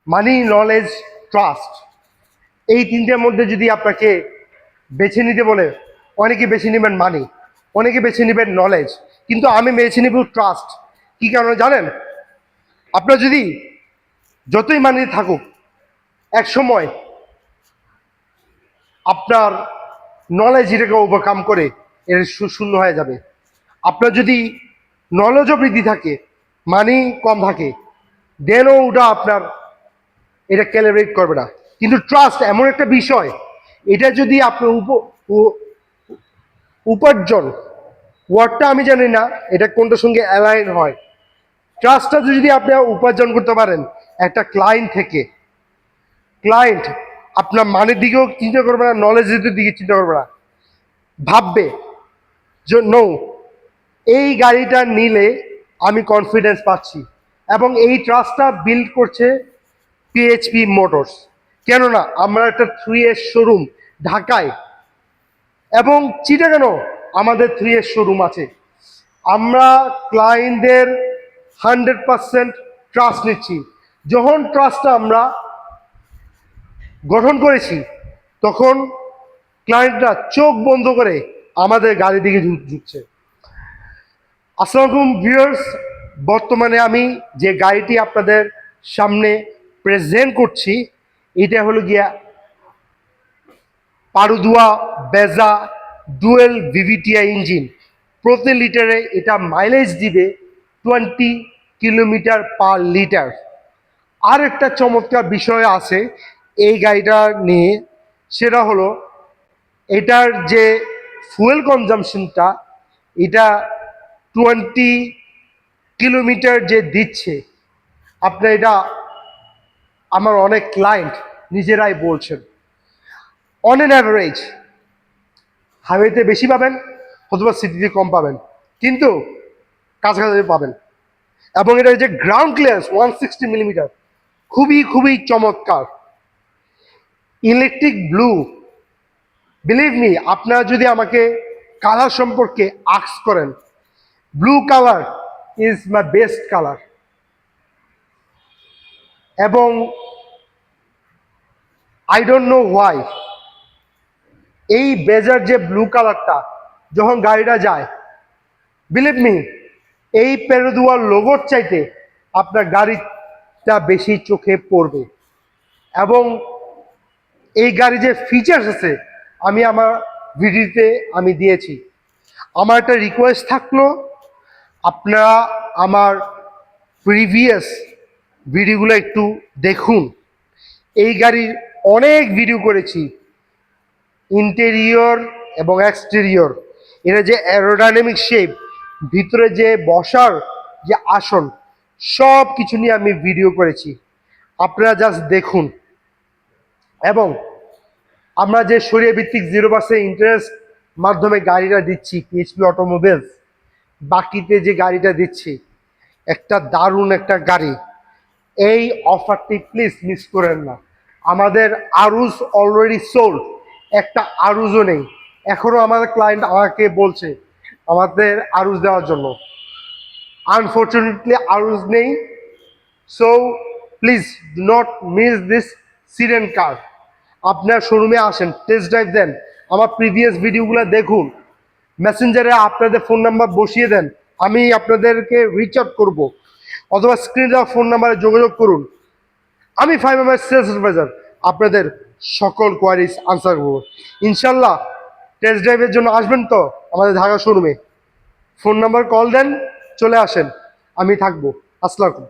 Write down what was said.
মানি, knowledge, trust, এই তিনটের মধ্যে যদি আপনাকে বেছে নিতে বলে, অনেকে বেছে নেবেন মানি, অনেকে বেছে নেবেন নলেজ, কিন্তু আমি বেছে নেব ট্রাস্ট। কি কারণে জানেন? আপনার যদি যতই মানি থাকুক, এক সময় আপনার নলেজ এটাকে ওভারকাম করে এর শূন্য হয়ে যাবে। আপনার যদি নলেজও বৃদ্ধি থাকে, মানি কম থাকে, দেনও ওটা আপনার এটা ক্যালিব্রেট করবে না। কিন্তু ট্রাস্ট এমন একটা বিষয়, এটা যদি আপনার উপার্জন, ওয়ার্ডটা আমি জানি না এটা কোনটার সঙ্গে অ্যালাইন হয়, ট্রাস্টটা যদি আপনি উপার্জন করতে পারেন একটা ক্লায়েন্ট থেকে, ক্লায়েন্ট আপনার মানের দিকেও চিন্তা করবে না, নলেজের দিকে চিন্তা করবে না, ভাববে যে নো, এই গাড়িটা নিলে আমি কনফিডেন্স পাচ্ছি। এবং এই ট্রাস্টটা বিল্ড করছে পিএইচপি মোটরস। কেননা আমরা একটা 3S শোরুম ঢাকায় এবং চিটাগাংও আমাদের 3S শোরুম আছে। আমরা ক্লায়েন্টদের 100% ট্রাস্ট নিচ্ছি। যখন ট্রাস্টটা আমরা গঠন করেছি, তখন ক্লায়েন্টরা চোখ বন্ধ করে আমাদের গাড়ির দিকে ঝুঁকছে। আসসালামু আলাইকুম ভিউয়ার্স, বর্তমানে আমি যে গাড়িটি আপনাদের সামনে প্রেজেন্ট করছি, এটা হলো গিয়া পারুদুয়া বেজা ডুয়েল ভিভিটিআই ইঞ্জিন। প্রতি লিটারে এটা মাইলেজ দিবে 20 কিলোমিটার পার লিটার। আর একটা চমৎকার বিষয় আছে এই গাড়িটা নিয়ে, সেটা হলো এটার যে ফুয়েল কনজামশনটা, এটা 20 কিলোমিটার যে দিচ্ছে, আপনার এটা আমার অনেক ক্লায়েন্ট নিজেরাই বলছেন। অন অ্যান অ্যাভারেজ হাইওয়েতে বেশি পাবেন, অথবা সিটিতে কম পাবেন, কিন্তু কাছাকাছি পাবেন। এবং এটার যে গ্রাউন্ড ক্লিয়ারেন্স 160 মিলিমিটার, খুবই খুবই চমৎকার। ইলেকট্রিক ব্লু, বিলিভ মি, আপনারা যদি আমাকে কালার সম্পর্কে আস্ক করেন, blue colour is my best colour. এবং আই ডোন্ট নো হোয়াই এই বেজার যে ব্লু কালারটা যখন গাড়িটা যায়, বিলিভ মি, এই পেরোদুয়ার লোগোর চাইতে আপনার গাড়িটা বেশি চোখে পড়বে। এবং এই গাড়ি যে ফিচার্স আছে, আমি আমার ভিডিওতে আমি দিয়েছি। আমার একটা রিকোয়েস্ট থাকলো, আপনারা আমার প্রিভিয়াস ভিডিওগুলো একটু দেখুন। এই গাড়ির অনেক ভিডিও করেছি, ইন্টেরিয়র এবং এক্সটেরিয়র, এটা যে অ্যারোডাইনামিক শেপ, ভিতরে যে বসার যে আসন, সব কিছু নিয়ে আমি ভিডিও করেছি, আপনারা জাস্ট দেখুন। এবং আমরা যে সরিয়ে ভিত্তিক 0% ইন্টারেস্ট মাধ্যমে গাড়িটা দিচ্ছি পিএইচপি অটোমোবাইলস, বাকিতে যে গাড়িটা দিচ্ছি, একটা দারুণ একটা গাড়ি। এই অফারটি প্লিজ মিস করেন না। আমাদের আরুজ অলরেডি সোল্ড, একটা আরুজও নেই এখনো। আমাদের ক্লায়েন্ট আমাকে বলছে আমাদের আরুজ দেওয়ার জন্য, আনফর্চুনেটলি আরুজ নেই। So please do not miss this sedan car. আপনার শোরুমে আসেন, টেস্ট ড্রাইভ দেন, আমার প্রিভিয়াস ভিডিওগুলো দেখুন, মেসেঞ্জারে আপনাদের ফোন নাম্বার বসিয়ে দেন, আমি আপনাদেরকে রিচ আউট করবো, অথবা স্ক্রিনে দেওয়া ফোন নাম্বারে যোগাযোগ করুন। আমি 5 MM সেলস অ্যাডভাইজার, আপনাদের সকল কোয়ারিজ আনসার করবো ইনশাল্লাহ। টেস্ট ড্রাইভের জন্য আসবেন তো আমাদের ঢাকা শোরুমে, ফোন নাম্বার কল দেন, চলে আসেন, আমি থাকবো। আসসালামু আলাইকুম।